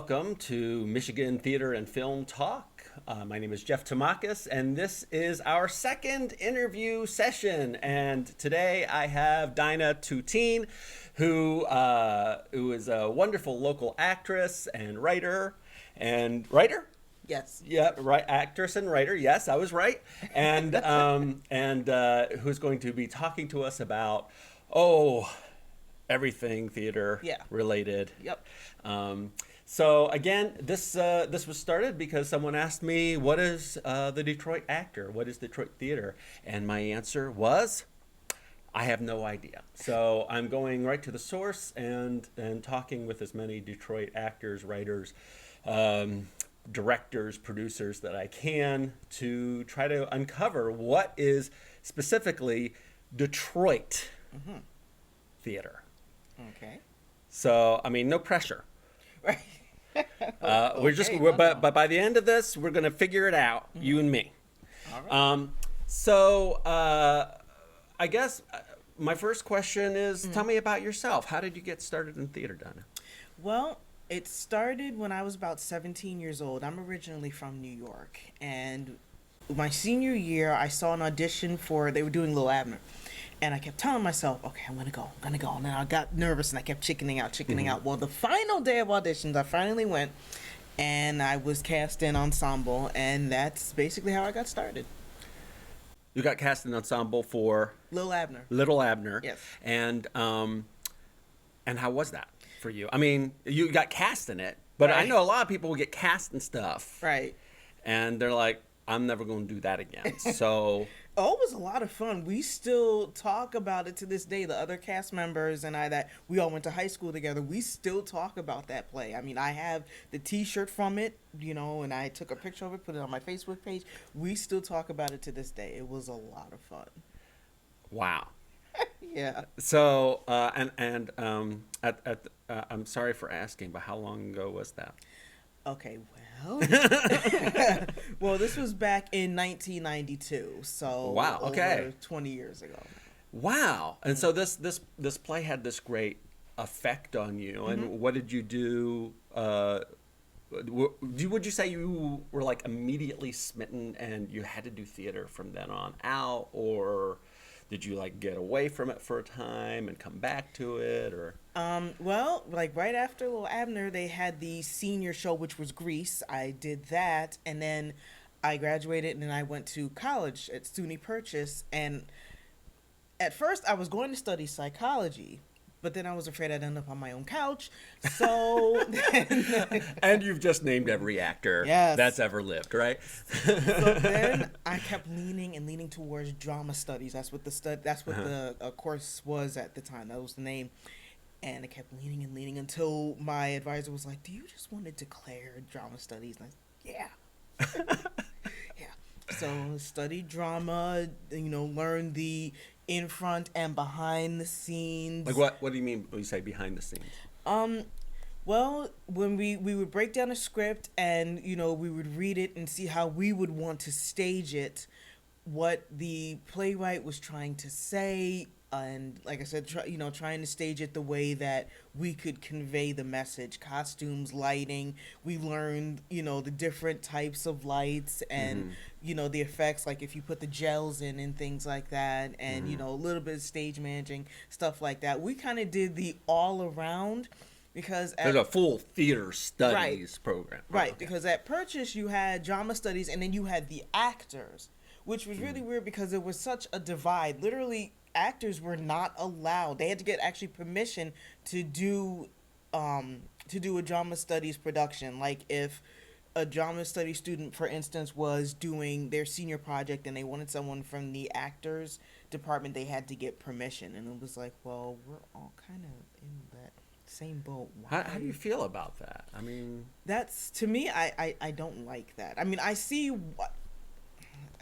welcome to Michigan Theater and Film Talk. My name is Jeff Tamakis, and this is our second interview session. And today I have Dinah Tutein, who is a wonderful local actress and writer. Yes. Yeah, right. Actress and writer. Yes, I was right. And who's going to be talking to us about everything theater related. Yep. So again, this was started because someone asked me, "What is the Detroit Actor? What is Detroit theater?" And my answer was, I have no idea. So I'm going right to the source and talking with as many Detroit actors, writers, directors, producers that I can to try to uncover what is specifically Detroit theater. Okay. So, I mean, no pressure. Right. But by the end of this, we're going to figure it out, you and me. All right. I guess my first question is, tell me about yourself. How did you get started in theater, Donna? Well, it started when I was about 17 years old. I'm originally from New York, and my senior year, I saw an audition they were doing Lil Abner. And I kept telling myself, okay, I'm going to go. And then I got nervous and I kept chickening out. Well, the final day of auditions, I finally went and I was cast in ensemble. And that's basically how I got started. You got cast in ensemble for? Lil Abner. Little Abner. Yes. And how was that for you? I mean, you got cast in it, but Right. I know a lot of people get cast in stuff. Right. And they're like, I'm never going to do that again. So... Oh, it was a lot of fun. We still talk about it to this day. The other cast members and I, that we all went to high school together, we still talk about that play. I mean, I have the T-shirt from it, and I took a picture of it, put it on my Facebook page. We still talk about it to this day. It was a lot of fun. Wow. Yeah. So, I'm sorry for asking, but how long ago was that? Okay, well, well, this was back in 1992, so wow, okay, over 20 years ago. Wow, and so this play had this great effect on you. And what did you do? Would you say you were like immediately smitten and you had to do theater from then on out, or did you like get away from it for a time and come back to it, or? Well, like right after Lil Abner, they had the senior show, which was Grease. I did that, and then I graduated, and then I went to college at SUNY Purchase. And at first, I was going to study psychology, but then I was afraid I'd end up on my own couch. So, and you've just named every actor that's ever lived, right? So then I kept leaning towards drama studies. That's what the course was at the time. That was the name. And I kept leaning until my advisor was like, "Do you just want to declare drama studies?" And I said, "Yeah." Yeah. So studied drama, learned the in front and behind the scenes. Like what do you mean when you say behind the scenes? Well, when we would break down a script and, we would read it and see how we would want to stage it, what the playwright was trying to say, and like I said, trying to stage it the way that we could convey the message. Costumes, lighting. We learned, the different types of lights and, the effects, like if you put the gels in and things like that, and, a little bit of stage managing, stuff like that. We kind of did the all around. Because there's a full theater studies program. Right, okay. Because at Purchase you had drama studies and then you had the actors, which was really weird because there was such a divide. Literally, actors were not allowed. They had to get actually permission to do a drama studies production. Like if a drama studies student, for instance, was doing their senior project and they wanted someone from the actors department, they had to get permission. And it was like, well, we're all kind of in that same boat. How do you feel about that? I mean, that's, to me, I don't like that. I mean, I see what,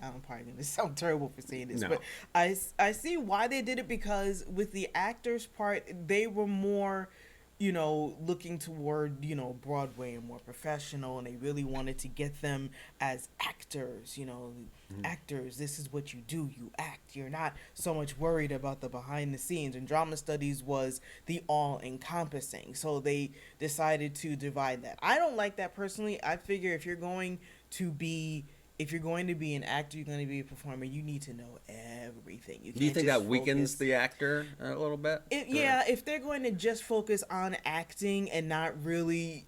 I'm probably going to sound terrible for saying this, but I see why they did it, because with the actors part, they were more looking toward, Broadway and more professional, and they really wanted to get them as actors, actors, this is what you do, you act. You're not so much worried about the behind the scenes. And drama studies was the all encompassing. So they decided to divide that. I don't like that personally. I figure if you're going to be an actor, you're going to be a performer, you need to know everything. Do you think that weakens the actor a little bit? Yeah, if they're going to just focus on acting and not really,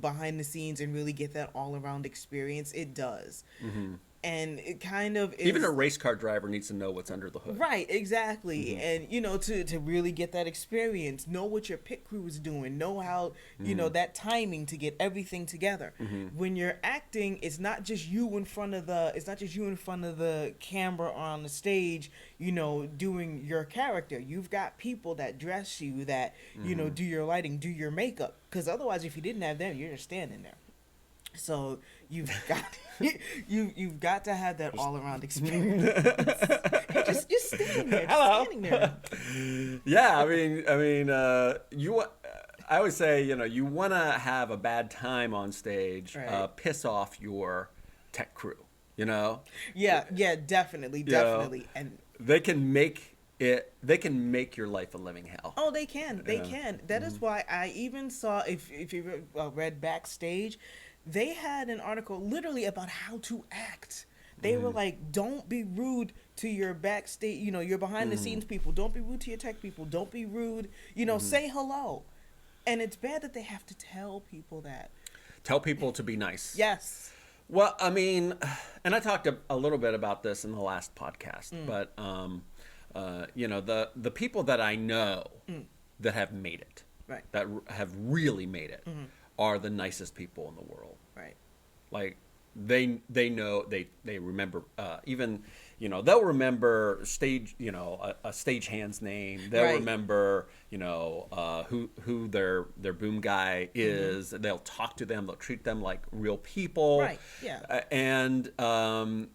behind the scenes and really get that all around experience, it does. Mm-hmm. And it kind of is, even a race car driver needs to know what's under the hood. Right, exactly. Mm-hmm. And to really get that experience, know what your pit crew is doing, know how that timing to get everything together. Mm-hmm. When you're acting, it's not just you in front of the camera or on the stage, doing your character. You've got people that dress you, that do your lighting, do your makeup. Because otherwise, if you didn't have them, you're just standing there. So you've got to have that all around experience. You're just standing there. Hello. Standing there. Yeah, I would say you want to have a bad time on stage, right. Piss off your tech crew. Yeah, definitely, and they can make your life a living hell. Oh, they can. That is why I even saw, if you read Backstage, they had an article literally about how to act. They were like, don't be rude to your backstage, your behind the scenes people. Don't be rude to your tech people. Don't be rude. Say hello. And it's bad that they have to tell people that. Tell people to be nice. Yes. Well, and I talked a little bit about this in the last podcast, but the people that I know that have made it, right, that have really made it, are the nicest people in the world. Right. Like they know, they remember, even, they'll remember stage, a stagehand's name. They'll right. remember, who their boom guy is. They'll talk to them. They'll treat them like real people. Right. Yeah. And you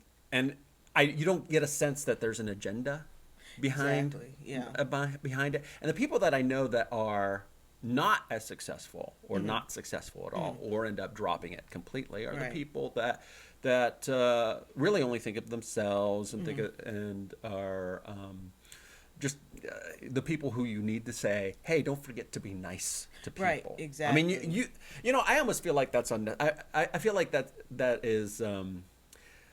don't get a sense that there's an agenda behind, behind it. And the people that I know that are not as successl or not successful at all, or end up dropping it completely, are the people that really only think of themselves and and are just the people who you need to say, hey, don't forget to be nice to people. Right, exactly. I almost feel like that's I feel like that is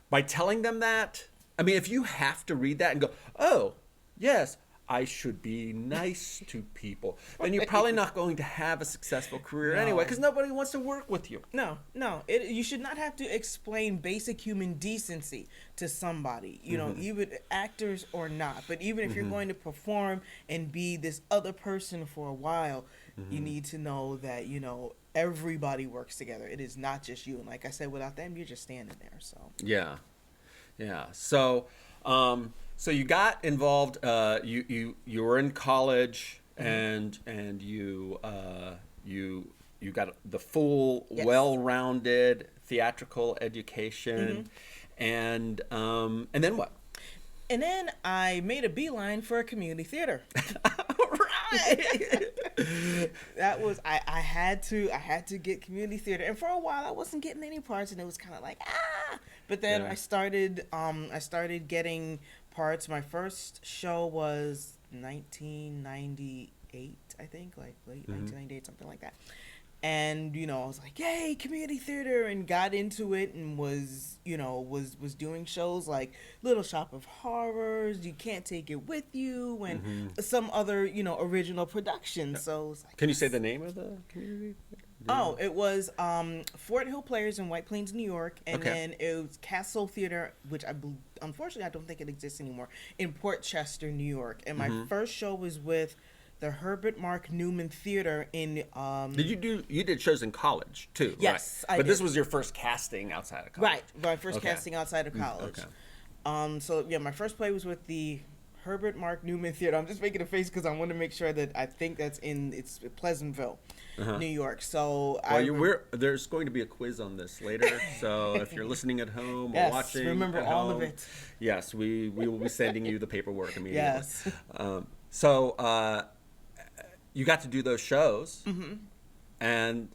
by telling them that. If you have to read that and go, oh, yes, I should be nice to people, then you're probably not going to have a successful career anyway, because nobody wants to work with you. No. You should not have to explain basic human decency to somebody, even actors or not. But even if you're going to perform and be this other person for a while, you need to know that, everybody works together. It is not just you. And like I said, without them, you're just standing there. So yeah. So so you got involved. You were in college, and you got the full, well-rounded theatrical education, and then what? And then I made a beeline for a community theater. Right. That was I had to get community theater, and for a while I wasn't getting any parts, and it was kind of like But then I started getting parts. My first show was 1998, I think, like late 1998, something like that. And I was like, yay, community theater, and got into it, and was doing shows like Little Shop of Horrors, You Can't Take It With You, and some other original productions. So it was like, can you say the name of the community theater? Oh, it was Fort Hill Players in White Plains, New York, and then it was Castle Theater, which unfortunately I don't think it exists anymore, in Port Chester, New York. And my first show was with the Herbert Mark Newman Theater in. You did shows in college too? Yes, right? I But did. This was your first casting outside of college. Right, my first casting outside of college. So my first play was with the Herbert Mark Newman Theater. I'm just making a face because I want to make sure that I think it's Pleasantville, New York. So there's going to be a quiz on this later. So if you're listening at home or watching, remember at all home, of it. Yes, we will be sending you the paperwork immediately. Yes. you got to do those shows, Mm-hmm. and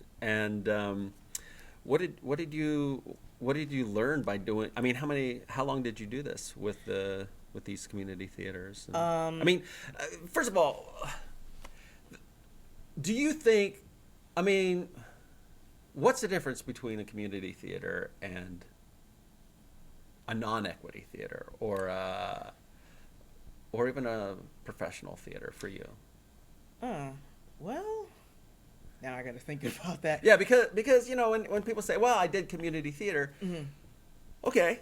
what did you learn by doing? I mean, how long did you do this with these community theaters? And, I mean, first of all, do you think? I mean, what's the difference between a community theater and a non-equity theater, or even a professional theater for you? Well, now I got to think about that. Yeah, because when people say, "Well, I did community theater," Mm-hmm. okay,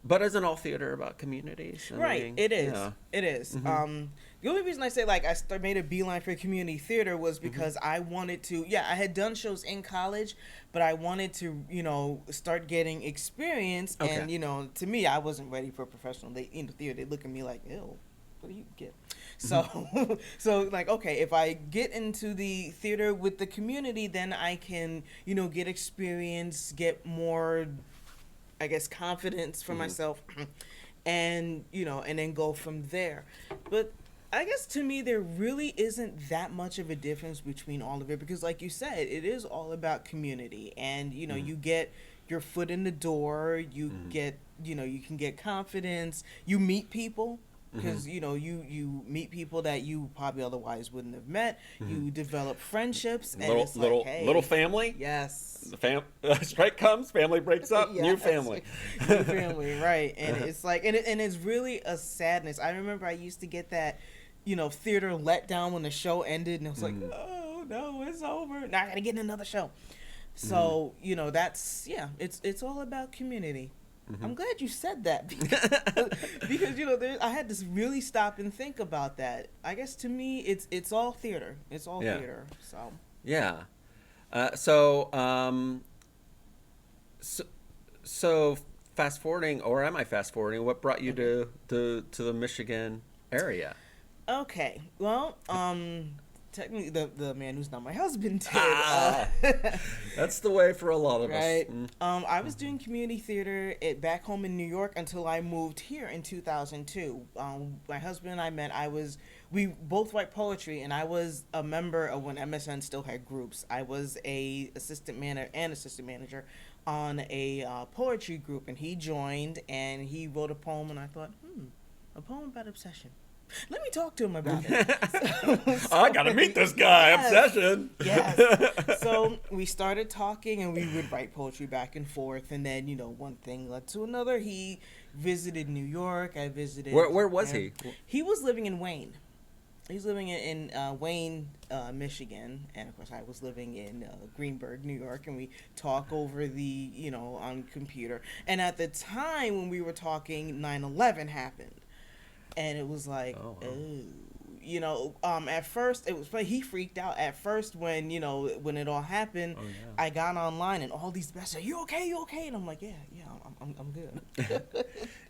but isn't all theater about communities? Right, mean, it is. yeah. It is. Mhm. The only reason I say like made a beeline for community theater was because I wanted to. Yeah, I had done shows in college, but I wanted to, start getting experience. Okay. And to me, I wasn't ready for professional theater. They look at me like, ew, what do you get? So, so like, okay, if I get into the theater with the community, then I can, get experience, get more, I guess, confidence for myself, and and then go from there. But I guess to me there really isn't that much of a difference between all of it, because like you said, it is all about community, and you get your foot in the door, you get you can get confidence, you meet people. Because you meet people that you probably otherwise wouldn't have met. You develop friendships, and it's like, hey, little family. yes, The strike comes, family breaks up, new Yes. family. New family, right? And it's like, and it's really a sadness. I remember I used to get that, theater letdown when the show ended, and it was like, oh no, it's over. Now I gotta get in another show. So that's it's all about community. I'm glad you said that because I had to really stop and think about that. I guess to me, it's all theater. It's all theater. So Yeah. So fast forwarding, or am I fast forwarding? What brought you to the Michigan area? okay, well, technically the man who's not my husband did. That's the way for a lot of Right. us. I was doing community theater back home in New York until I moved here in 2002. My husband and I met. We both write poetry, and I was a member of when MSN still had groups. I was a assistant manager on a poetry group, and he joined, and he wrote a poem, and I thought, a poem about obsession. Let me talk to him about it. I gotta meet this guy. Yes. Obsession. Yes. So we started talking, and we would write poetry back and forth. And then, one thing led to another. He visited New York. I visited. Where was he? He was living in Wayne. He's living in Wayne, Michigan. And, of course, I was living in Greenburgh, New York. And we talk over on computer. And at the time when we were talking, 9/11 happened. And it was like, at first it was funny. He freaked out at first when it all happened. Oh, yeah. I got online and all these messages, you okay? And I'm like, yeah, I'm good.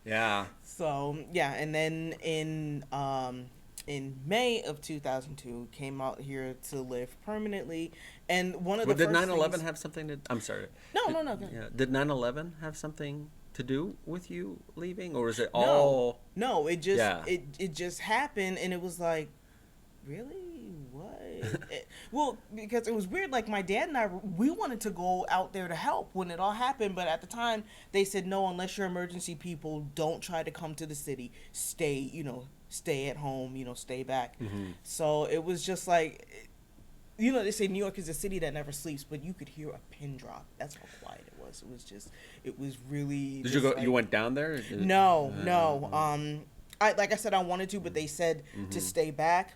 Yeah. So yeah, and then in May of 2002 came out here to live permanently, and one of the did first 9/11 things, have something to? I'm sorry. No. Yeah. Did 9/11 have something to do with you leaving, or is it all? No, it just it just happened, and it was like, really, what? Well, because it was weird. Like my dad and I, we wanted to go out there to help when it all happened, but at the time they said no, unless you're emergency people, don't try to come to the city. Stay at home. Stay back. So it was just like. They say New York is a city that never sleeps, but you could hear a pin drop. That's how quiet it was. It was really. Did you go? You went down there? No. Like I said, I wanted to, but they said to stay back.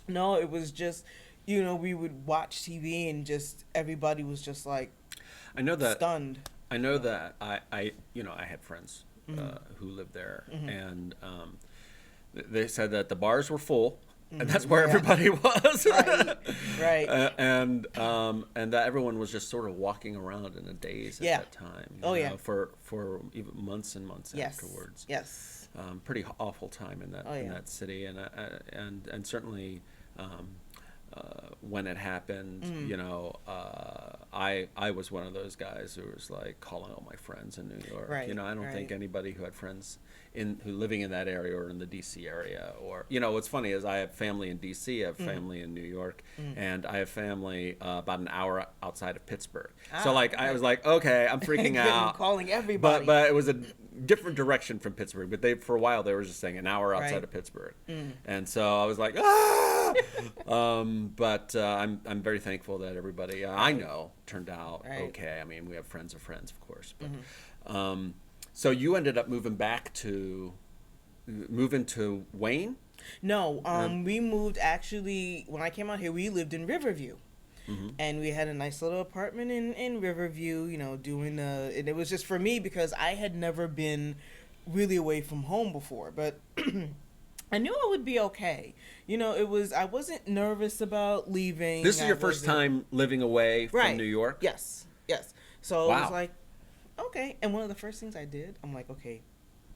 No, it was just, we would watch TV and just everybody was just like. I know that. Stunned. I know that I had friends who lived there, and they said that the bars were full. And that's where everybody was, right. And that everyone was just sort of walking around in a daze at that time. For even months and months afterwards. Yes. Pretty awful time in that in that city, and certainly when it happened. You know, I was one of those guys who was like calling all my friends in New York. Right, You know, I don't right. think anybody who had friends who living in that area or in the DC area, or, you know, what's funny is I have family in DC, I have family in New York, and I have family about an hour outside of Pittsburgh. So like I was like, okay, I'm freaking out. Calling everybody. But it was a different direction from Pittsburgh. But they, for a while, they were just saying an hour outside Right. of Pittsburgh, and so I was like, ah. But I'm very thankful that everybody I know turned out Right. okay. I mean, we have friends of friends, of course. But so you ended up moving to Wayne. No, we moved actually when I came out here. We lived in Riverview, and we had a nice little apartment in Riverview. You know, and it was just for me because I had never been really away from home before, but I knew I would be okay. You know, I wasn't nervous about leaving. This is I your first wasn't- time living away from Right. New York. Yes, yes. So it Wow. was like, okay. And one of the first things I did, I'm like, okay,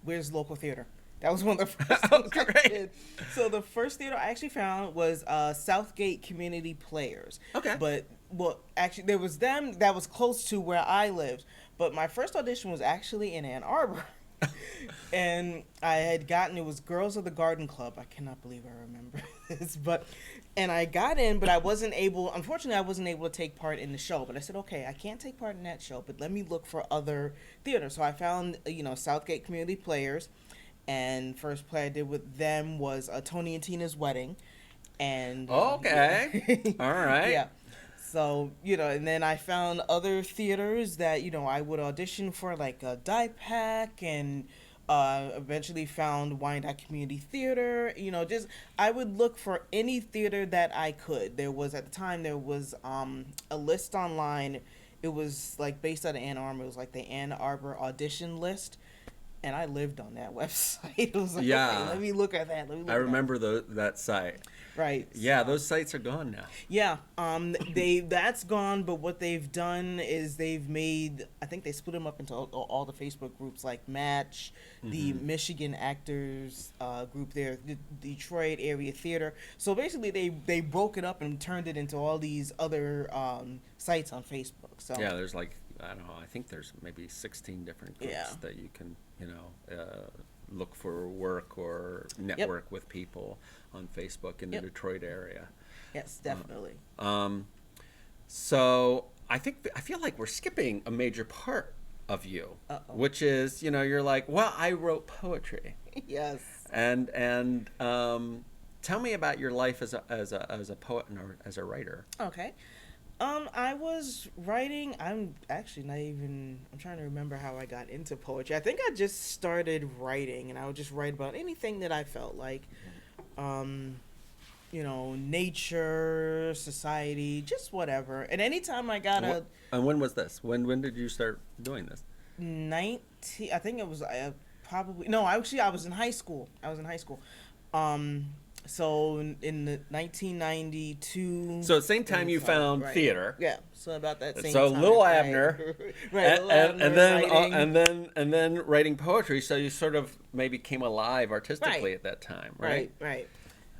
where's local theater? That was one of the first Oh, things I great. did. So the first theater I actually found was Southgate Community Players. Okay. But, well, actually, there was them that was close to where I lived. But my first audition was actually in Ann Arbor. And I had gotten, it was Girls of the Garden Club. I cannot believe I remember this. And I got in, but unfortunately, I wasn't able to take part in the show. But I said, okay, I can't take part in that show, but let me look for other theater. So I found, Southgate Community Players. And first play I did with them was Tony and Tina's Wedding. And Okay. All right. yeah. So, and then I found other theaters that, I would audition for, like DIPAC, and eventually found Wyandotte Community Theater. I would look for any theater that I could. At the time, there was a list online. It was, like, based out of Ann Arbor. It was, like, the Ann Arbor audition list. And I lived on that website. It was like, Yeah. okay, let me look at that. I remember that site. Right. Yeah, those sites are gone now. Yeah. That's gone, but what they've done is I think they split them up into all the Facebook groups, like Match, the Michigan Actors group there, the Detroit Area Theater. So basically they broke it up and turned it into all these other sites on Facebook. So Yeah, there's like, I don't know, I think there's maybe 16 different groups Yeah. that you can, look for work or network with people on Facebook in the Yep. Detroit area. Yes, definitely. So I feel like we're skipping a major part of you, Uh-oh. which is, you're like, well, I wrote poetry. Yes. And tell me about your life as a poet or as a writer. Okay. I was writing. I'm actually not even. I'm trying to remember how I got into poetry. I think I just started writing, and I would just write about anything that I felt like, nature, society, just whatever. And anytime I got And when was this? When did you start doing this? 19. I think it was probably no. Actually, I was in high school. So in the 1992. So same time you found right. theater. Yeah. So about that same So time. Little right. Abner, right. Little Abner and then writing poetry. So you sort of maybe came alive artistically Right. at that time, right? Right.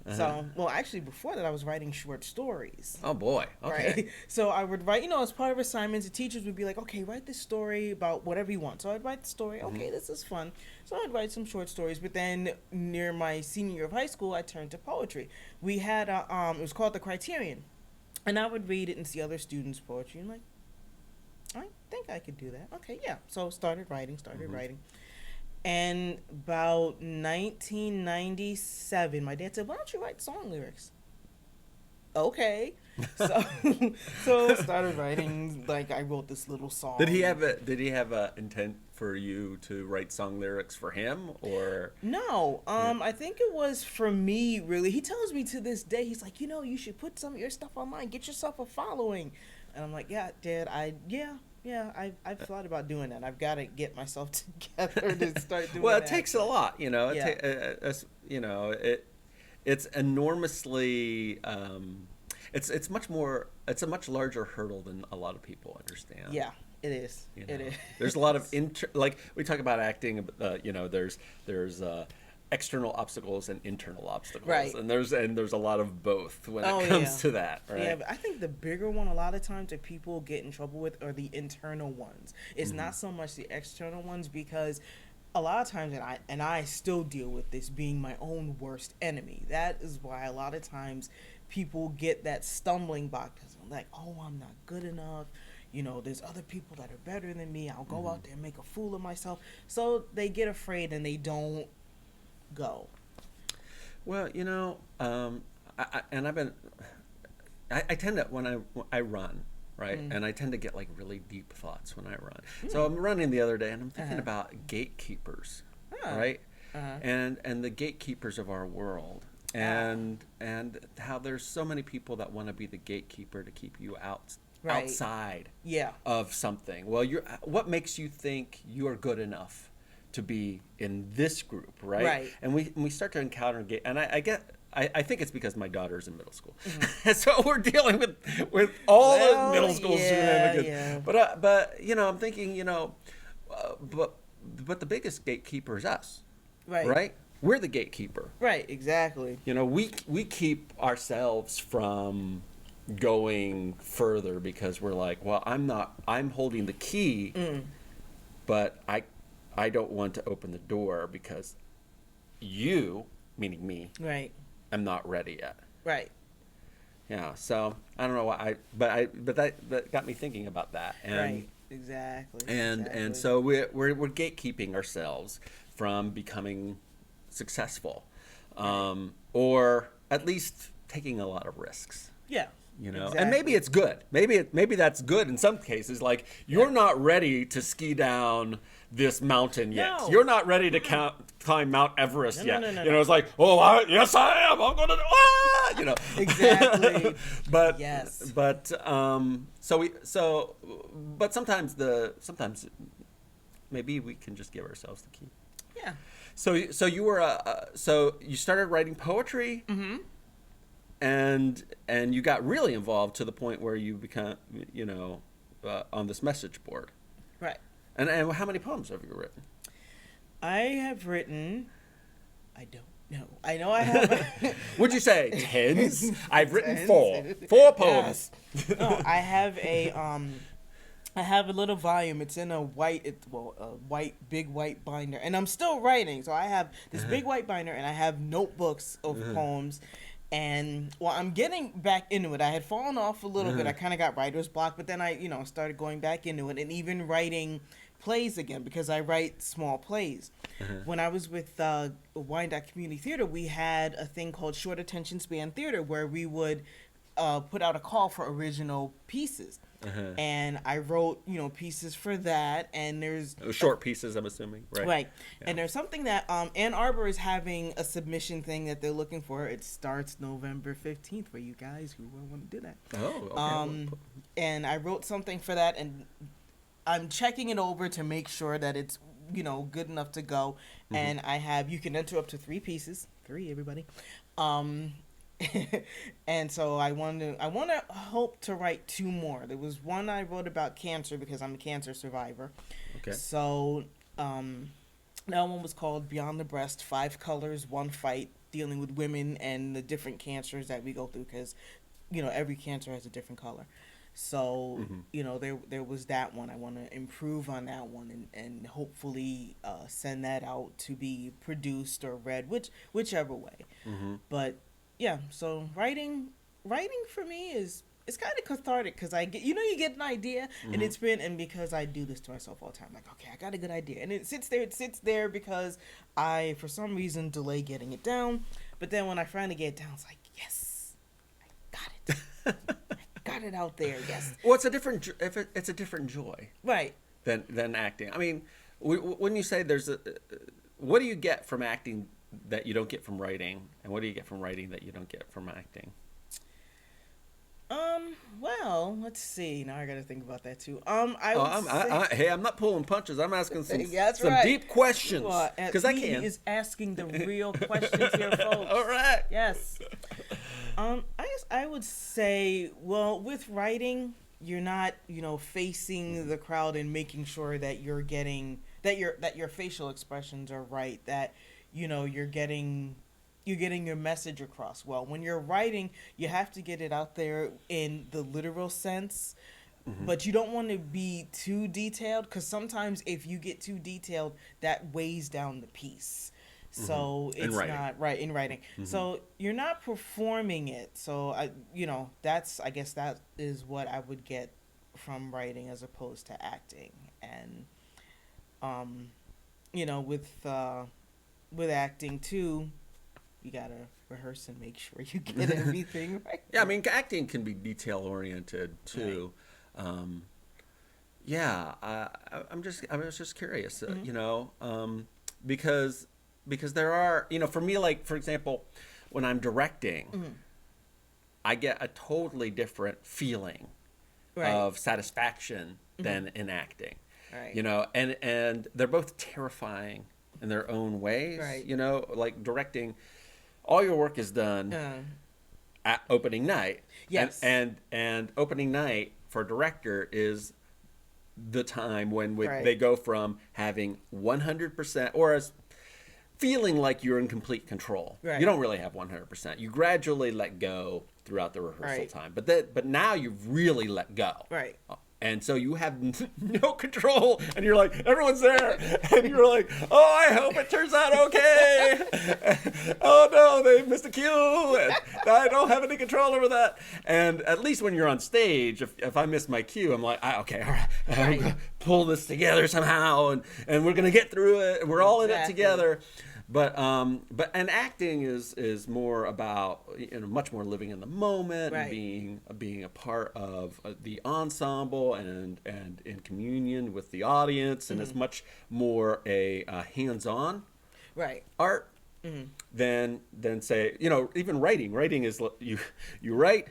Uh-huh. So, well, actually, before that, I was writing short stories. Oh boy. Okay. Right. So I would write, as part of assignments, the teachers would be like, okay, write this story about whatever you want. So I'd write the story. Okay, this is fun. So I'd write some short stories. But then near my senior year of high school, I turned to poetry. We had it was called The Criterion. And I would read it and see other students' poetry. And like, I think I could do that. Okay, yeah. So started writing. And about 1997, my dad said, why don't you write song lyrics? Okay. So started writing, like I wrote this little song. Did he have a intent for you to write song lyrics for him, or? No. I think it was for me, really. He tells me to this day, he's like, you should put some of your stuff online, get yourself a following. And I'm like, yeah, Dad, I've thought about doing that. I've got to get myself together to start doing Well, that. it takes a lot, Yeah. It's enormously. It's much more. It's a much larger hurdle than a lot of people understand. Yeah, it is. You It know? is. There's a lot of like we talk about acting. There's external obstacles and internal obstacles, Right. and there's a lot of both when it comes to that, right? Yeah, but I think the bigger one a lot of times that people get in trouble with are the internal ones. It's not so much the external ones, because a lot of times, and I still deal with this, being my own worst enemy. That is why a lot of times people get that stumbling block, because I'm like, oh, I'm not good enough. You know, there's other people that are better than me. I'll go out there and make a fool of myself. So they get afraid and they don't go. Well, you know, and I tend to, when I run, right, and I tend to get like really deep thoughts when I run. So I'm running the other day, and I'm thinking about gatekeepers, right, and the gatekeepers of our world, and how there's so many people that want to be the gatekeeper to keep you outside of something. Well, what makes you think you are good enough to be in this group, right? And we start to encounter and I think it's because my daughter's in middle school, so we're dealing with all the middle school shenanigans. Yeah. But you know, I'm thinking, you know, but the biggest gatekeeper is us, right? We're the gatekeeper, right? Exactly. You know, we keep ourselves from going further because we're like, well, I'm holding the key, but I don't want to open the door because you, meaning me, right, I'm not ready yet. Right. Yeah. So I don't know why but that got me thinking about that. And, right. Exactly. And so we're gatekeeping ourselves from becoming successful, or at least taking a lot of risks. Yeah. You know, and maybe it's good. Maybe that's good in some cases. Like, you're not ready to ski down this mountain yet. No. You're not ready to climb Mount Everest yet. No. You know, it's like, oh, yes, I am. I'm gonna, you know. Exactly. But yes. But but sometimes maybe we can just give ourselves the key. Yeah. So you were so you started writing poetry. Mm-hmm. And you got really involved to the point where you become, you know, on this message board. Right. And how many poems have you written? I have written, I don't know. I know I have. Would you say tens? I've written four poems. Yes. No, I have a little volume. It's in a big white binder, and I'm still writing. So I have this big white binder, and I have notebooks of poems. And I'm getting back into it. I had fallen off a little bit. I kind of got writer's block, but then I, started going back into it, and even writing plays again, because I write small plays. When I was with Wyandotte Community Theater, we had a thing called Short Attention Span Theater, where we would put out a call for original pieces. And I wrote, pieces for that, and there's short pieces, I'm assuming, right? Right. Yeah. And there's something that Ann Arbor is having a submission thing that they're looking for. It starts November 15th for you guys who want to do that. Oh, okay. And I wrote something for that, and I'm checking it over to make sure that it's, good enough to go. And you can enter up to 3 pieces. 3, everybody. And so I want to hope to write 2 more. There was one I wrote about cancer, because I'm a cancer survivor. Okay. So that one was called Beyond the Breast, 5 Colors, 1 Fight, dealing with women and the different cancers that we go through, because every cancer has a different color. So there was that one. I want to improve on that one, and hopefully send that out to be produced or read, whichever way. But yeah, so writing for me it's kind of cathartic, because I get, you get an idea, and because I do this to myself all the time, like, okay, I got a good idea, and it sits there because I, for some reason, delay getting it down, but then when I finally get it down, it's like, yes, I got it. I got it out there, yes. Well, it's a different joy, right, than acting. I mean, when you say what do you get from acting that you don't get from writing, and what do you get from writing that you don't get from acting? Well, let's see. Now I got to think about that too. Hey, I'm not pulling punches. I'm asking some right. deep questions, because I can. He is asking the real questions here, folks. All right. Yes. I guess I would say, well, with writing, you're not, facing the crowd and making sure that you're getting that your facial expressions are right, that you're getting your message across well. When you're writing, you have to get it out there in the literal sense, but you don't want to be too detailed, because sometimes if you get too detailed, that weighs down the piece. So it's not right in writing. So you're not performing it. So I guess that is what I would get from writing as opposed to acting. And with acting too, you gotta rehearse and make sure you get everything right. Yeah, I mean, acting can be detail oriented too. Right. I was just curious, because there are, for me, like, for example, when I'm directing, I get a totally different feeling of satisfaction than in acting. Right. And they're both terrifying in their own ways. Right. Like directing, all your work is done at opening night. Yes. And opening night for a director is the time when Right. they go from having 100% or as feeling like you're in complete control. Right. You don't really have 100%. You gradually let go throughout the rehearsal Right. time. But now you've really let go. Right. And so you have no control, and you're like, everyone's there, and you're like, oh, I hope it turns out okay. Oh no, they missed a cue, and I don't have any control over that. And at least when you're on stage, if I miss my cue, I'm like, okay, all right, I'm gonna pull this together somehow, and we're gonna get through it, and we're all in it together. But acting is more about much more living in the moment, Right. and being a part of the ensemble and in communion with the audience, and it's much more a hands-on Right. art than say even writing. Writing is you write,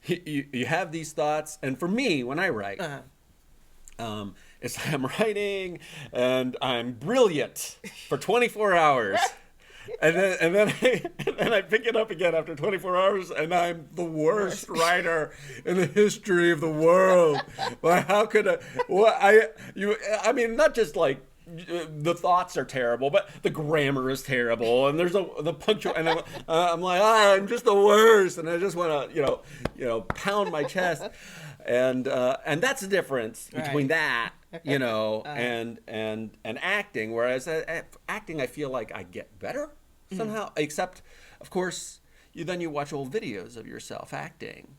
you have these thoughts, and for me when I write. It's I'm writing and I'm brilliant for 24 hours. And then I pick it up again after 24 hours, and I'm the worst writer in the history of the world. Well, how could I mean, not just like the thoughts are terrible, but the grammar is terrible, and there's the punctual, and I'm like, I'm just the worst, and I just want to pound my chest. And that's the difference between that, and acting. Whereas acting, I feel like I get better somehow. Except, of course, you watch old videos of yourself acting,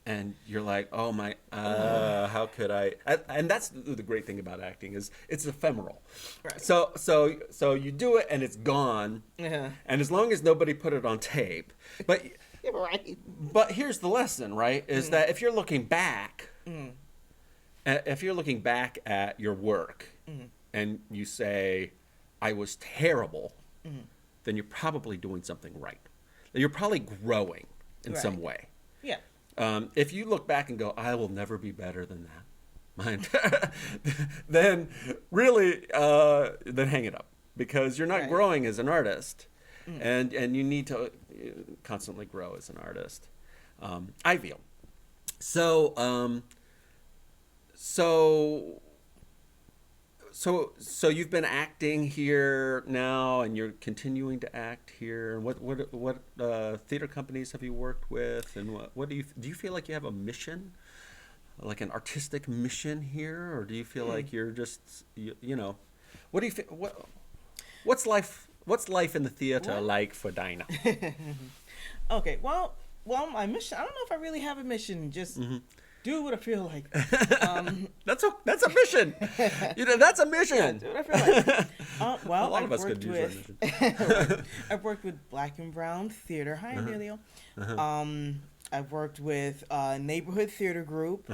and you're like, oh my, how could I? And that's the great thing about acting is it's ephemeral. Right. So you do it and it's gone. Yeah. And as long as nobody put it on tape, but. Right. But here's the lesson, right? Is that if you're looking back, at your work, and you say, "I was terrible," then you're probably doing something right. You're probably growing in some way. Yeah. If you look back and go, "I will never be better than that," then really, then hang it up, because you're not growing as an artist. And you need to constantly grow as an artist, I feel. So you've been acting here now, and you're continuing to act here. What theater companies have you worked with, and what do you feel like you have a mission, like an artistic mission here, or do you feel like you're just what do you feel, what's life in the theater like for Dinah? Okay, well, my mission, I don't know if I really have a mission. Just do what I feel like. That's a mission. That's a mission. Do what I feel like. Well, a lot of us could use that mission. I've worked with Black and Brown Theater. Hi, Emilio. I've worked with a neighborhood theater group.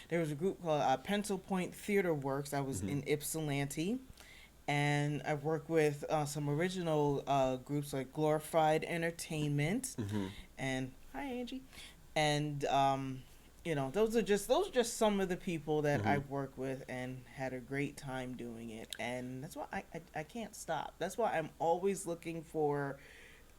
There was a group called Pencil Point Theater Works. I was in Ypsilanti. And I've worked with some original groups like Glorified Entertainment, and hi Angie, and those are just some of the people that I've worked with and had a great time doing it, and that's why I can't stop. That's why I'm always looking for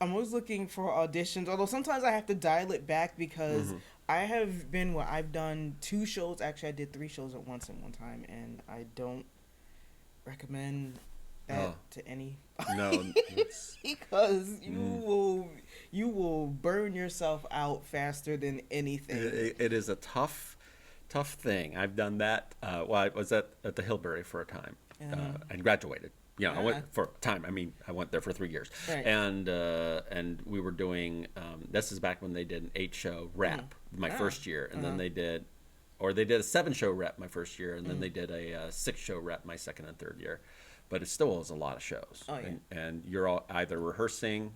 auditions. Although sometimes I have to dial it back because I have been where I've done 2 shows. Actually, I did 3 shows at once in one time, and I don't recommend that Oh. to any No, it's, because you will burn yourself out faster than anything. it is a tough thing. I've done that. Well, I was at the Hillbury for a time and graduated. You know, I went for a time. I mean, I went there for 3 years, Right. and we were doing. This is back when they did an 8-show rep my first year, and then they did a 7-show rep my first year, and then they did a 6-show rep my second and third year. But it still was a lot of shows, Oh, yeah. and you're all either rehearsing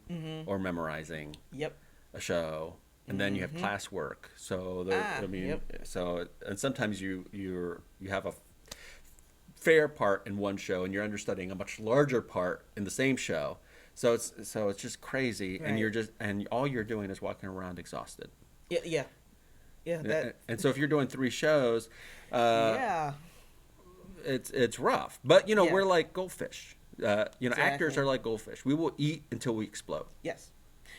or memorizing Yep. a show, and then you have classwork. So I mean, yep. so and sometimes you have a fair part in one show, and you're understudying a much larger part in the same show. So it's just crazy, and Right. you're just and all you're doing is walking around exhausted. Yeah. That. And so if you're doing 3 shows, Yeah. it's rough. But Yeah. we're like goldfish. Actors Exactly. are like goldfish. We will eat until we explode. Yes.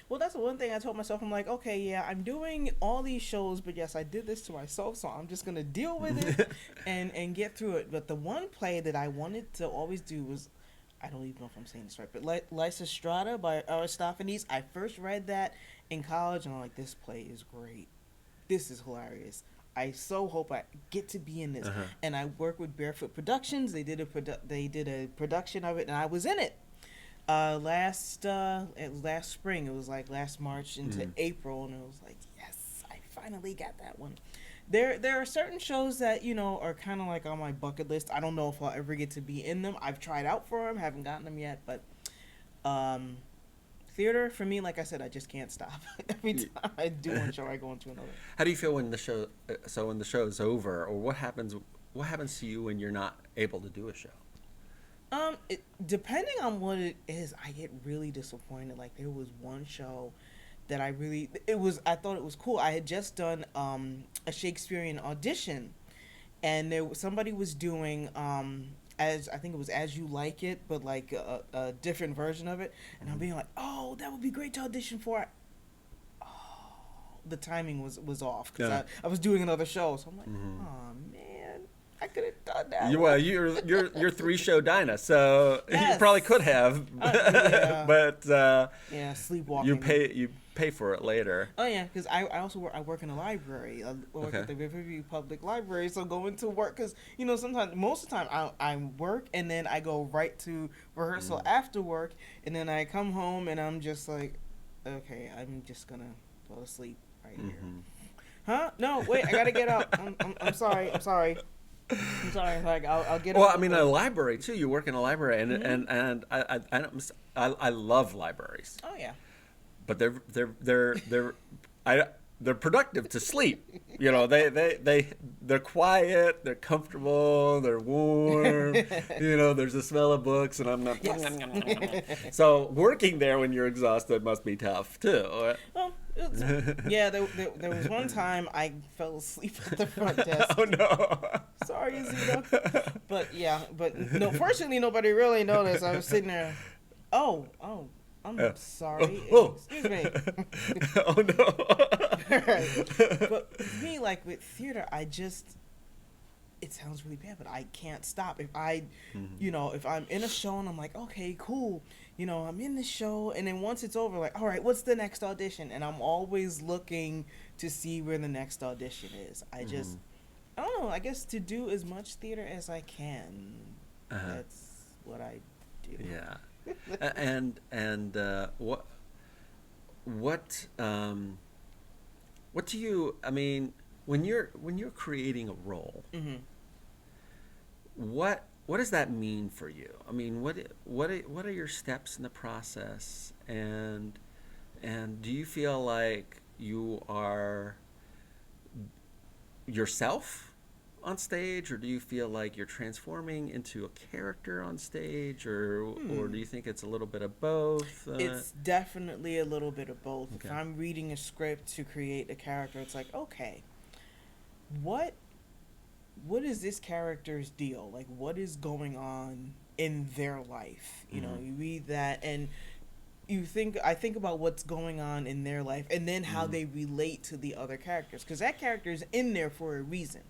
Well, that's the one thing I told myself. I'm like, okay, yeah, I'm doing all these shows, but yes, I did this to myself, so I'm just gonna deal with it and get through it. But the one play that I wanted to always do was, I don't even know if I'm saying this right, but Lysistrata by Aristophanes. I first read that in college, and I'm like, this play is great. This is hilarious. I so hope I get to be in this. And I work with Barefoot Productions. They did a production of it, and I was in it. Last spring. It was like last March into April, and it was like, yes, I finally got that one. There are certain shows that are kind of like on my bucket list. I don't know if I'll ever get to be in them. I've tried out for them, haven't gotten them yet, but theater for me, like I said, I just can't stop. Every time I do one show, I go into another. How do you feel when the show? So when the show is over, or what happens? What happens to you when you're not able to do a show? Depending on what it is, I get really disappointed. Like there was one show that I thought it was cool. I had just done a Shakespearean audition, and somebody was doing as I think it was As You Like It, but like a different version of it. And I'm being like, oh, that would be great to audition for. The timing was off because I was doing another show, so I'm like, oh man, I could have done that. You're 3-show Dinah, so you Yes. probably could have, Yeah. but Yeah, sleepwalking. you pay for it later. Oh yeah, because I also work in a library. I work at the Riverview Public Library, so going to work because sometimes most of the time I work and then I go right to rehearsal after work, and then I come home and I'm just like, okay, I'm just gonna go to sleep right here. Huh? No, wait, I gotta get up. I'm sorry. I'm sorry. Like I'll get up. Well, I mean, a library too. You work in a library, and I love libraries. Oh yeah. But they're productive to sleep. They're quiet, they're comfortable, they're warm. There's a smell of books, and I'm not. So working there when you're exhausted must be tough too. Well, yeah. There was one time I fell asleep at the front desk. Oh no. Sorry, Zita. But yeah, no. Fortunately, nobody really noticed. I was sitting there. Oh. I'm sorry. Oh. Excuse me. Oh no. But for me, like with theater, it sounds really bad, but I can't stop. If if I'm in a show and I'm like, okay, cool, I'm in this show, and then once it's over, like, all right, what's the next audition? And I'm always looking to see where the next audition is. I don't know. I guess to do as much theater as I can. That's what I do. Yeah. And what do you? I mean, when you're creating a role, what does that mean for you? I mean, what are your steps in the process, and do you feel like you are yourself on stage, or do you feel like you're transforming into a character on stage, or do you think it's a little bit of both? It's definitely a little bit of both. Okay. If I'm reading a script to create a character, it's like, okay, what is this character's deal? Like, what is going on in their life? You read that and I think about what's going on in their life, and then how they relate to the other characters, because that character is in there for a reason.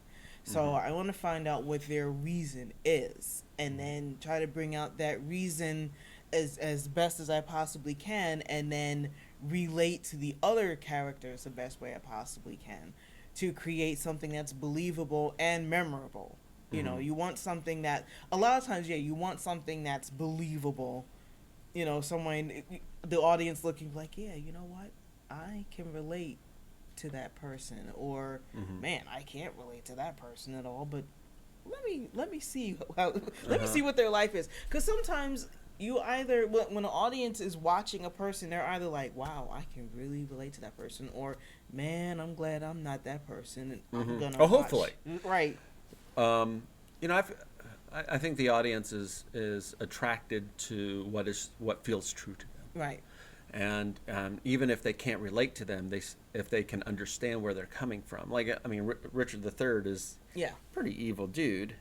So I want to find out what their reason is, and then try to bring out that reason as best as I possibly can, and then relate to the other characters the best way I possibly can to create something that's believable and memorable. You know, you want something that a lot of times, you want something that's believable. You know, someone, the audience looking like, yeah, you know what, I can relate to that person, or man, I can't relate to that person at all, but let me see how, let me see what their life is, because sometimes you either, when an audience is watching a person, they're either like, wow, I can really relate to that person, or man, I'm glad I'm not that person, and I'm gonna hopefully right. You know, I think the audience is attracted to what feels true to them, Right. and even if they can't relate to them, if they can understand where they're coming from. Like, I mean, Richard III is Yeah. pretty evil dude,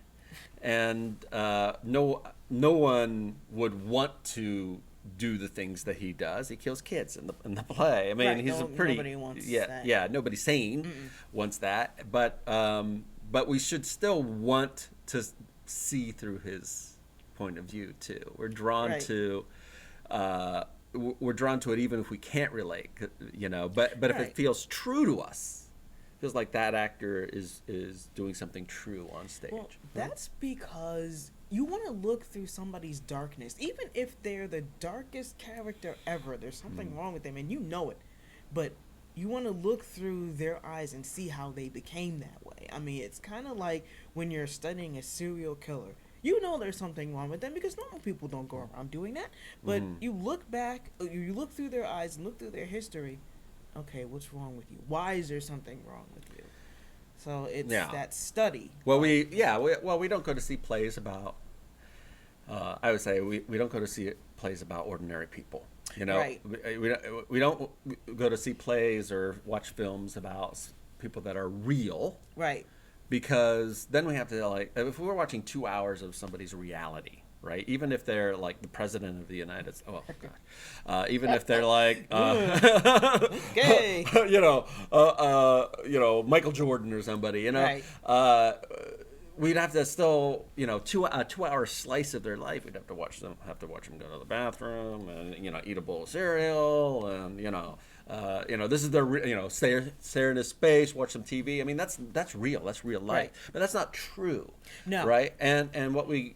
and no one would want to do the things that he does. He kills kids in the play. I mean, Right. he's a pretty Nobody wants yeah that. yeah nobody sane wants that, but we should still want to see through his point of view too. We're drawn Right. to. We're drawn to it even if we can't relate, you know. But if Right. it feels true to us, feels like that actor is doing something true on stage. Well, that's because you want to look through somebody's darkness, even if they're the darkest character ever. There's something wrong with them, and you know it, but you want to look through their eyes and see how they became that way. I mean, it's kind of like when you're studying a serial killer. You know there's something wrong with them because normal people don't go around doing that. But you look back, you look through their eyes and look through their history. Okay, what's wrong with you? Why is there something wrong with you? So it's that study. Well, we don't go to see plays about. I would say we don't go to see plays about ordinary people. You know, Right. we don't go to see plays or watch films about people that are real. Right. Because then we have to, like, if we're watching 2 hours of somebody's reality, right? Even if they're like the president of the United States, oh God, even if they're like, Okay. Michael Jordan or somebody, you know, Right. we'd have to still, you know, 2 hour slice of their life. We'd have to watch them go to the bathroom and, you know, eat a bowl of cereal and, this is their, stare into space, watch some TV. I mean, that's real. That's real life. Right. But that's not true. No. Right. And what we're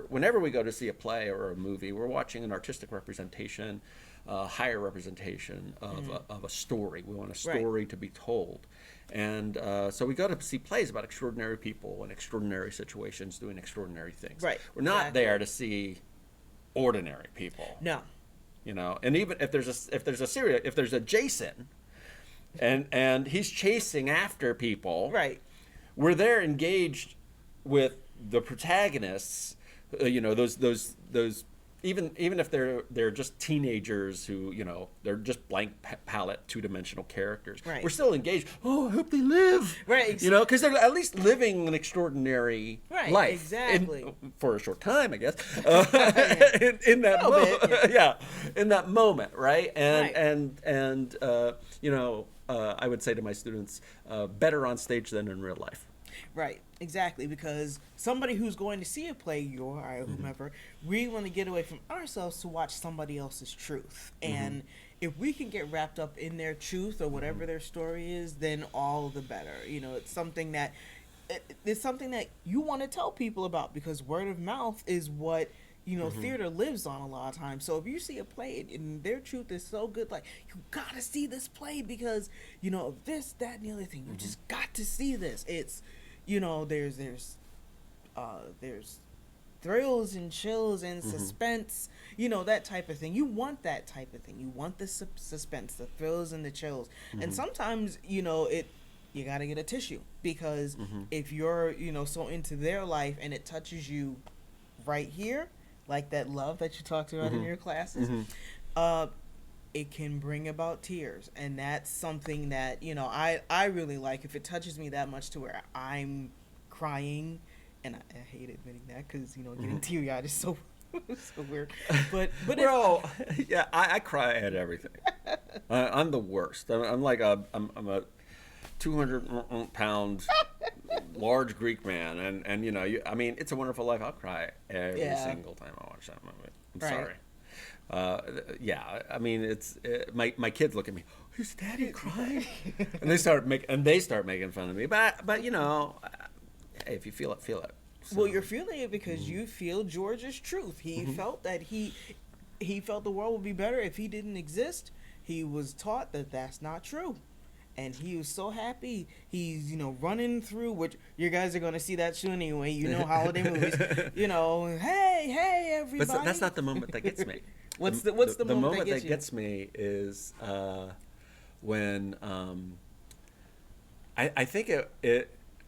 whenever we go to see a play or a movie, we're watching an artistic representation, higher representation of a story. We want a story to be told. And so we go to see plays about extraordinary people and extraordinary situations doing extraordinary things. Right. We're not there to see ordinary people. No. You know, and even if there's a Jason, and he's chasing after people, Right. we're there engaged with the protagonists. Those even if they're just teenagers who, you know, they're just blank palette 2-dimensional characters. Right. We're still engaged. Oh, I hope they live. Right. You know, because they're at least living an extraordinary life. Exactly. For a short time, I guess. in that moment, in that moment, right? And I would say to my students, better on stage than in real life. Right, exactly, because somebody who's going to see a play, you or I or whomever, we want to get away from ourselves to watch somebody else's truth. And if we can get wrapped up in their truth or whatever their story is, then all the better. You know, it's something that you want to tell people about, because word of mouth is what, you know, theater lives on a lot of times. So if you see a play and their truth is so good, like, you gotta see this play because, you know, of this, that, and the other thing. You just got to see this. It's, you know, there's thrills and chills and suspense, you know, that type of thing. You want that type of thing. You want the suspense, the thrills and the chills. And sometimes, you know, you got to get a tissue, because if you're, you know, so into their life and it touches you right here, like that love that you talked about in your classes, it can bring about tears. And that's something that, you know, I really like. If it touches me that much to where I'm crying, and I hate admitting that because, you know, getting teary-eyed is so so weird. But I cry at everything. I'm the worst. I'm like I'm a 200-pound large Greek man, and you know, I mean, It's a Wonderful Life. I'll cry every Yeah. single time I watch that movie. I'm Right. sorry. Yeah, I mean, my kids look at me. Is Daddy crying? And they start making fun of me. But you know, hey, if you feel it, feel it. So, Well, you're feeling it because you feel George's truth. He felt that he felt the world would be better if he didn't exist. He was taught that that's not true. And he was so happy. He's, running through, which you guys are going to see that soon anyway. Holiday movies. Hey, everybody. But that's not the moment that gets me. What's the moment that gets you? Me is when I think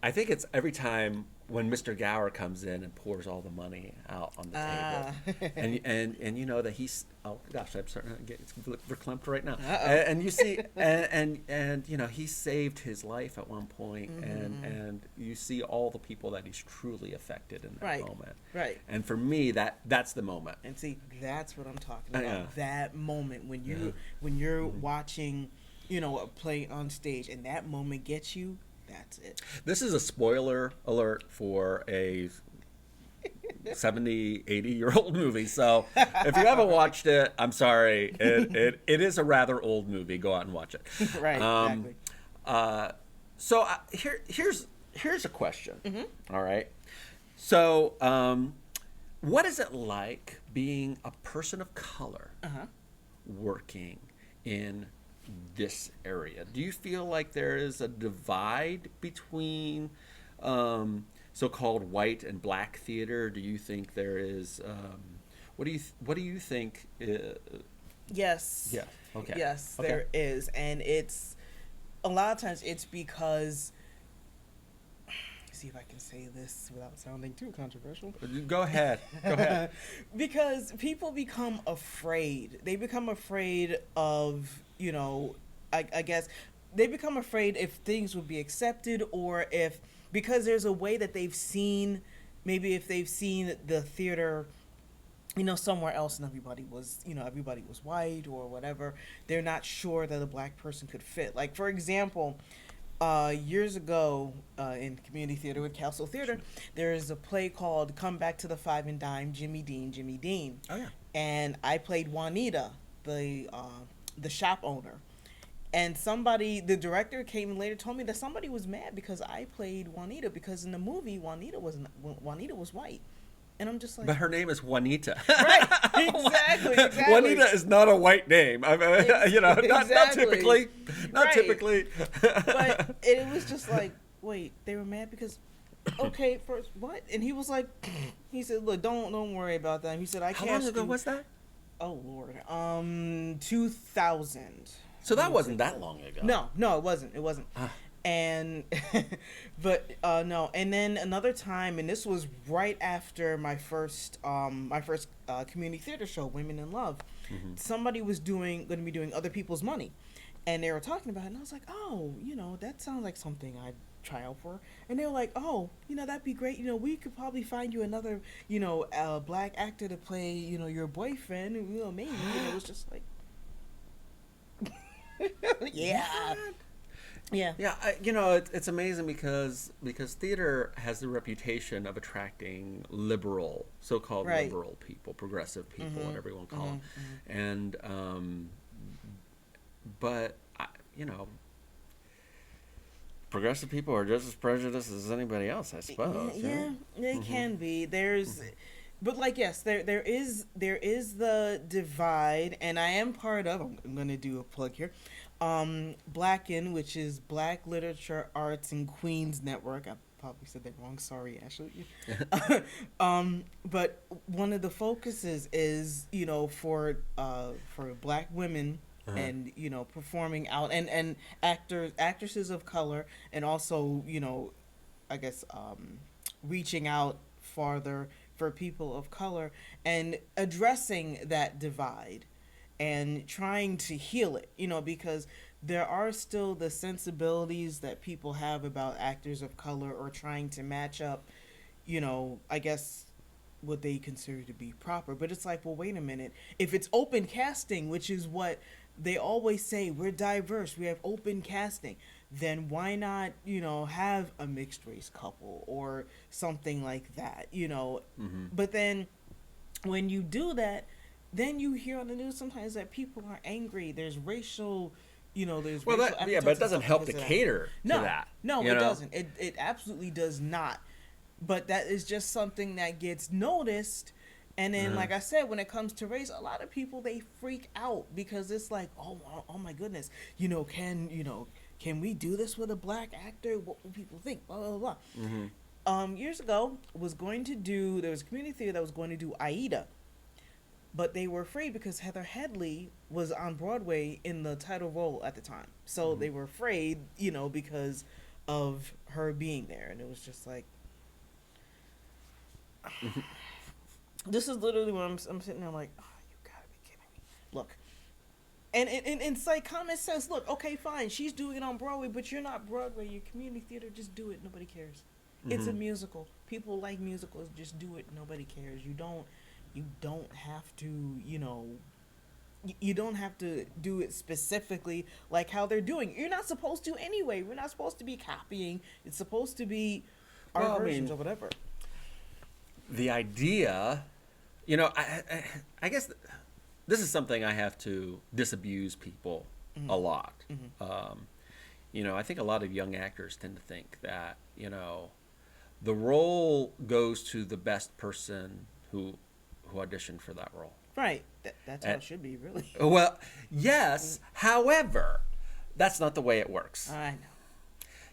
I think it's every time when Mr. Gower comes in and pours all the money out on the table, and you know that he's, oh gosh, I'm starting to get verklempt right now. And you see, and you know, he saved his life at one point, and you see all the people that he's truly affected in that moment. Right. And for me, that's the moment. And see, that's what I'm talking about. Yeah. That moment when you're watching, a play on stage, and that moment gets you. That's it. This is a spoiler alert for a 70, 80-year-old movie. So if you haven't watched it, I'm sorry. It is a rather old movie. Go out and watch it. Right, exactly. So here's a question. All right. So what is it like being a person of color working in this area? Do you feel like there is a divide between so-called white and black theater? Do you think there is? What do you think? Yes. Yeah. Okay. Yes, Okay. there is, and it's a lot of times it's because. See if I can say this without sounding too controversial. Go ahead. Go ahead. Because people become afraid. They become afraid of, I guess, they become afraid if things would be accepted, or if, because there's a way that they've seen, maybe if they've seen the theater, somewhere else, and everybody was white or whatever, they're not sure that a black person could fit. Like, for example, years ago, in community theater with Castle Theater, there is a play called Come Back to the Five and Dime, Jimmy Dean. Oh yeah. And I played Juanita, the shop owner. And the director came and later told me that somebody was mad because I played Juanita, because in the movie Juanita was white. And I'm just like, But her name is Juanita. Right, exactly. Juanita is not a white name. I mean, not typically. Not Right. typically. But it was just like, wait, they were mad because, okay, first what? And he was like, he said, look, don't worry about that. He said, How long ago was that? Oh Lord, 2000. So that wasn't that long ago. No, it wasn't. And but no, and then another time, and this was right after my first community theater show, Women in Love. Somebody was going to be doing Other People's Money, and they were talking about it, and I was like, oh, that sounds like something I'd try out for. And they were like, oh, that'd be great. We could probably find you another black actor to play your boyfriend, and maybe. And it was just like, yeah. Yeah. Yeah, it's amazing because theater has the reputation of attracting so-called liberal people, progressive people, whatever you want to call them, and but progressive people are just as prejudiced as anybody else, I suppose. Yeah, they can be. There's. But yes, there is the divide, and I am part of. I'm going to do a plug here. Blacken, which is Black Literature Arts and Queens Network. I probably said that wrong. Sorry, Ashley. But one of the focuses is for Black women. And performing out, and actresses of color, and also I guess reaching out farther for people of color and addressing that divide and trying to heal it, because there are still the sensibilities that people have about actors of color, or trying to match up, I guess what they consider to be proper. But it's like, well, wait a minute. If it's open casting, which is what they always say, we're diverse, we have open casting. then why not, have a mixed race couple or something like that, But then when you do that, then you hear on the news sometimes that people are angry. There's racial, there's Well, racial yeah, but it epithets and doesn't stuff help to because of that. cater to No, that. no, you it know? doesn't. It absolutely does not. But that is just something that gets noticed. And then, like I said, when it comes to race, a lot of people, they freak out because it's like, oh my goodness, can we do this with a black actor? What will people think? Blah blah blah. Years ago, there was a community theater that was going to do Aida, but they were afraid because Heather Headley was on Broadway in the title role at the time, so they were afraid, because of her being there, and it was just like, this is literally when I'm sitting there like, oh, you gotta be kidding me. Look, and it's like common sense. Look, okay, fine, she's doing it on Broadway, but you're not Broadway. You're community theater. Just do it. Nobody cares. It's a musical. People like musicals. Just do it. Nobody cares. You don't have to, you don't have to do it specifically like how they're doing. You're not supposed to anyway. We're not supposed to be copying. It's supposed to be our versions or whatever. The idea, I guess this is something I have to disabuse people a lot. I think a lot of young actors tend to think that, the role goes to the best person who auditioned for that role. Right. That's how it should be, really. Well, yes. However, that's not the way it works. I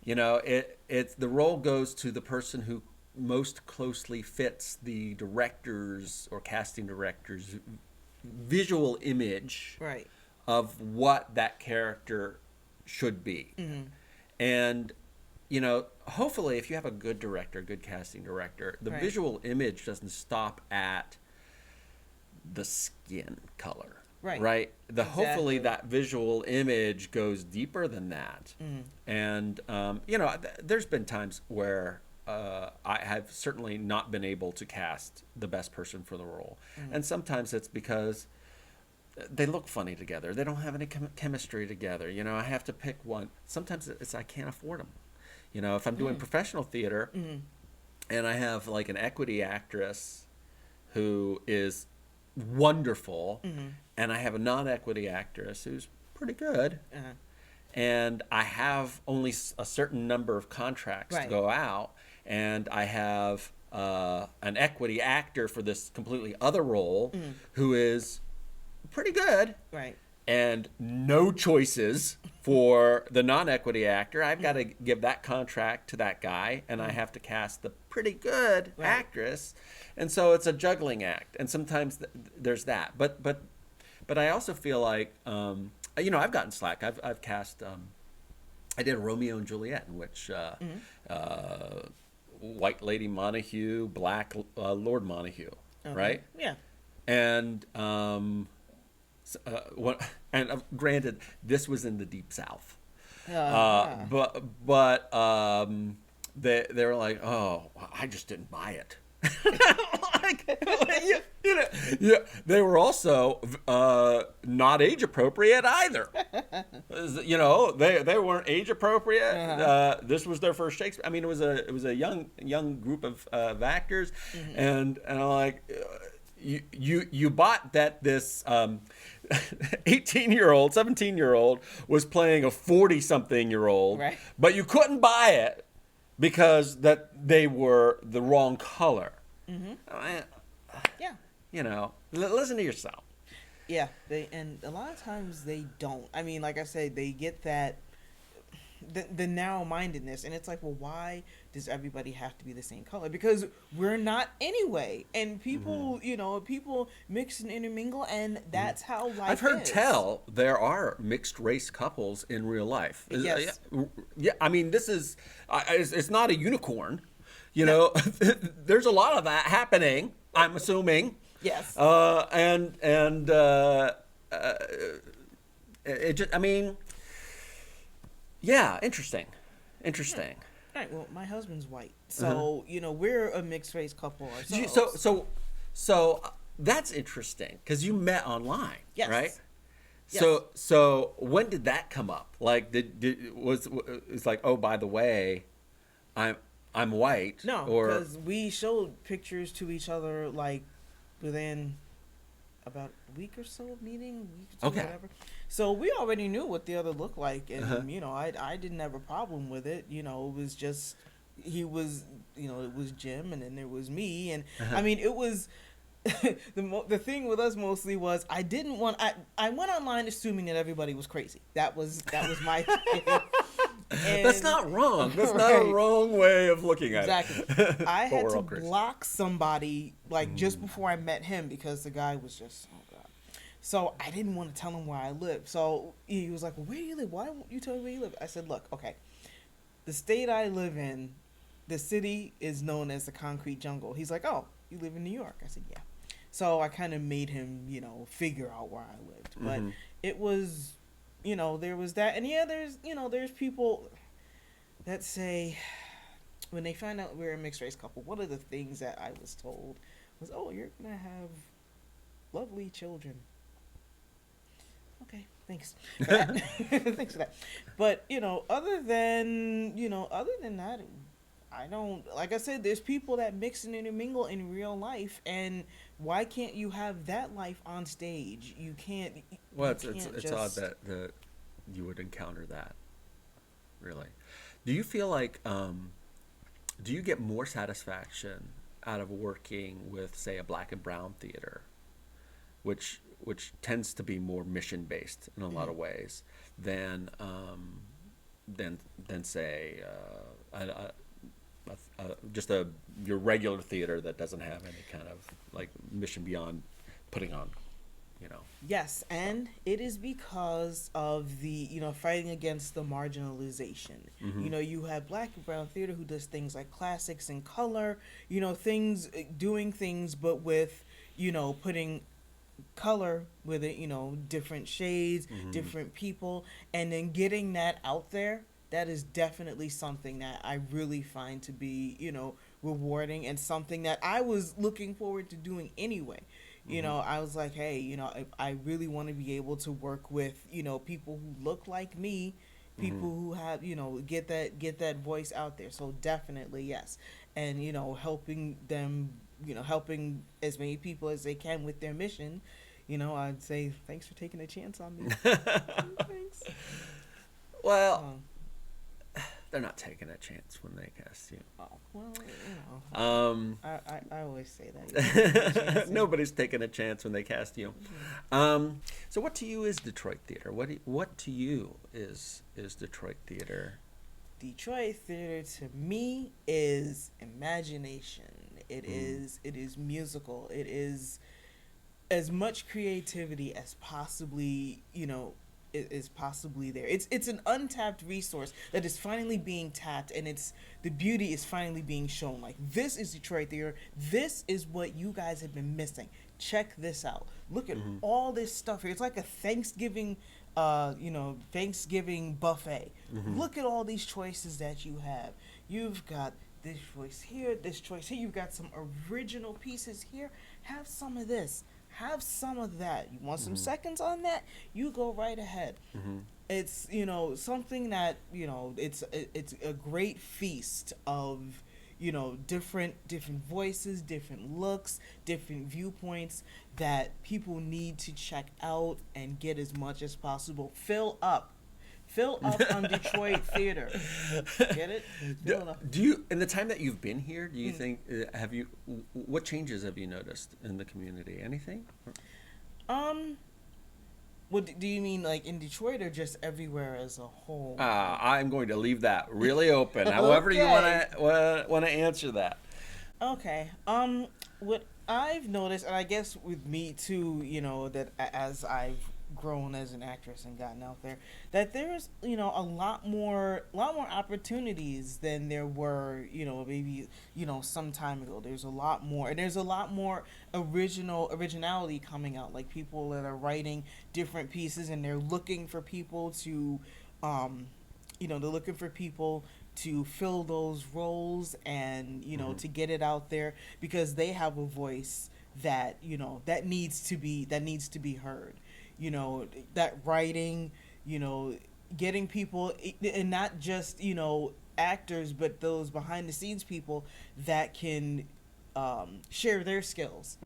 know. It's the role goes to the person who most closely fits the director's or casting director's visual image of what that character should be. And hopefully if you have a good director, good casting director, the visual image doesn't stop at the skin color. Right. Hopefully that visual image goes deeper than that. And there's been times where I have certainly not been able to cast the best person for the role. And sometimes it's because they look funny together. They don't have any chemistry together. I have to pick one. Sometimes it's I can't afford them. If I'm doing professional theater and I have like an equity actress who is wonderful and I have a non-equity actress who's pretty good and I have only a certain number of contracts to go out, and I have an equity actor for this completely other role who is pretty good, and no choices for the non-equity actor, I've got to give that contract to that guy, and I have to cast the pretty good actress, and so it's a juggling act, and sometimes there's that. But I also feel like I've gotten slack. I've cast. I did a Romeo and Juliet in which white Lady Montague, black Lord Montague, right? Yeah. And granted, this was in the Deep South, but they were like, oh, I just didn't buy it. They were also not age appropriate either. They weren't age appropriate. This was their first Shakespeare. I mean, it was a young group of actors, and I'm like, you bought that this 18-year-old, 17-year-old was playing a 40-something-year-old, but you couldn't buy it because that they were the wrong color. Listen to yourself. Yeah, and a lot of times they don't. I mean, like I said, they get that the narrow-mindedness, and it's like, well, why does everybody have to be the same color? Because we're not anyway, and people, people mix and intermingle, and that's how life is. I've heard tell there are mixed race couples in real life. Yes. Yeah. I mean, this is it's not a unicorn. There's a lot of that happening, I'm assuming. Yes. It just, I mean, yeah, interesting. Yeah. Right. Well, my husband's white, so we're a mixed race couple ourselves. So that's interesting because you met online, right? Yes. So when did that come up? Like, it's like, oh, by the way, I'm I'm white, No, or because we showed pictures to each other like within about a week or so of meeting, week or two, okay, whatever. So we already knew what the other looked like, uh-huh. and I didn't have a problem with it. It was just he was, it was Jim, and then there was me, and Uh-huh. I mean it was. The thing with us mostly was I went online assuming that everybody was crazy. That was my thing. That's And not wrong. That's not a right. wrong way of looking at Exactly. it. I But had we're to all crazy. block somebody like just Mm. before I met him because the guy was just, oh god. So I didn't want to tell him where I live. So he was like, well, "Where do you live? Why don't you tell me where you live?" I said, "Look, okay. The state I live in, the city is known as the concrete jungle." He's like, "Oh, you live in New York?" I said, "Yeah." So I kind of made him, figure out where I lived. But Hmm. it was, there was that, and yeah, there's people that say when they find out we're a mixed race couple, one of the things that I was told was, "Oh, you're gonna have lovely children." Okay, thanks for that. Thanks for that. But other than that, I don't like I said. There's people that mix and intermingle in real life, and why can't you have that life on stage? You can't. Well, You it's can't it's odd just. that you would encounter that. Really, do you feel like do you get more satisfaction out of working with, say, a black and brown theater, which tends to be more mission based in a lot Mhm. of ways than than say just a your regular theater that doesn't have any kind of like mission beyond putting on, Yes, stuff. and it is because of the, fighting against the marginalization. Hmm. You have black and brown theater who does things like classics in color, things, doing things, but with, putting color with it, different shades, Hmm. different people, and then getting that out there. That is definitely something that I really find to be, rewarding, and something that I was looking forward to doing anyway. Hmm. I was like, hey, I really want to be able to work with, people who look like me, Hmm. people who have, get that voice out there. So definitely yes, and helping them, helping as many people as they can with their mission. I'd say thanks for taking a chance on me. Thanks. Well, Um, they're not taking a chance when they cast you. oh well, Um, I always say that you can't take a chance. And, nobody's taking a chance when they cast you. yeah. So, what to you is Detroit theater? What to you is Detroit theater? Detroit theater to me is imagination. Mm. It is musical. It is as much creativity as possibly, is possibly there. It's an untapped resource that is finally being tapped, and it's the beauty is finally being shown. Like, this is Detroit theater. This is what you guys have been missing. Check this out. Look at Hmm. all this stuff here. It's like a Thanksgiving buffet. Hmm. Look at all these choices that you have. You've got this choice here, this choice here. You've got some original pieces here. Have some of this. Have some of that. You want some Hmm. seconds on that? You go right ahead. Hmm. It's, something that, it's a great feast of, different voices, different looks, different viewpoints that people need to check out and get as much as possible. Fill up on Detroit theater. Get it? do, Fill it up. do you, in the time that you've been here, do you Mm. think have you what changes have you noticed in the community? Anything? Um, what do you mean, like in Detroit or just everywhere as a whole? I'm going to leave that really open. However, you Okay. want to answer that. Okay. What I've noticed, and I guess with me too, that as I've grown as an actress and gotten out there, that there's, a lot more opportunities than there were, maybe, some time ago. There's a lot more, and there's a lot more originality coming out. Like, people that are writing different pieces, and they're looking for people to, um, they're looking for people to fill those roles, and Hmm. to get it out there because they have a voice that that needs to be heard. you know, that writing, you know, getting people, and not just, you know, actors, but those behind the scenes people that can share their skills,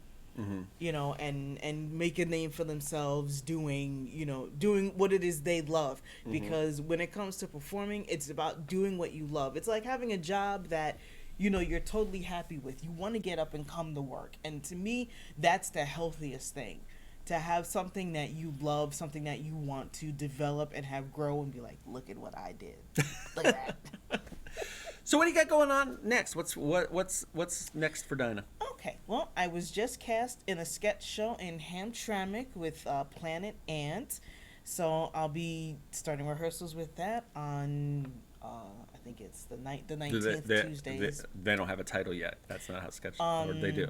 you know, and make a name for themselves doing, you know, doing what it is they love. Because when it comes to performing, it's about doing what you love. It's like having a job that, you know, you're totally happy with. You want to get up and come to work. And to me, that's the healthiest thing. To have something that you love, something that you want to develop and have grow and be like, look at what I did. Look at that. So what do you got going on next? What's next for Dinah? Okay, well, I was just cast in a sketch show in Hamtramck with Planet Ant. So I'll be starting rehearsals with that on, I think it's the 19th, Tuesdays. They don't have a title yet. That's not how sketch, or they do.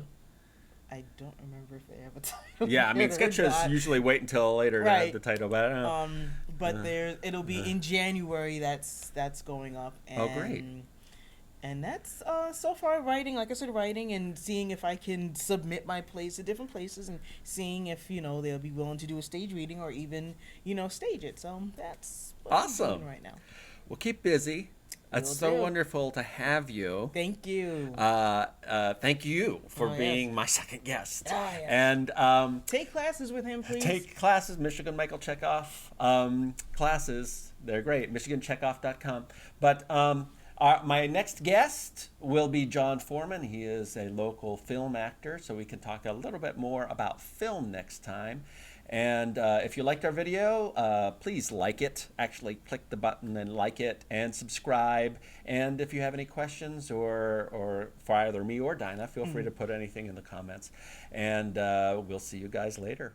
I don't remember if they have a title. Yeah, I mean, sketches usually wait until later to have the title, but I don't know. But it'll be in January. That's going up. And, oh, great. And that's so far writing, like I said, writing and seeing if I can submit my plays to different places and seeing if, you know, they'll be willing to do a stage reading or even, you know, stage it. So that's what awesome. I'm doing right now. Well, keep busy. It's so wonderful to have you. Thank you. Thank you for being my second guest. Oh, yes. And take classes with him, please. Take classes, Michigan Michael Chekhov classes. They're great. MichiganChekhov.com. But my next guest will be John Foreman. He is a local film actor, so we can talk a little bit more about film next time. And if you liked our video, please like it. Actually, click the button and like it and subscribe. And if you have any questions or for either me or Dinah, feel free to put anything in the comments. And we'll see you guys later.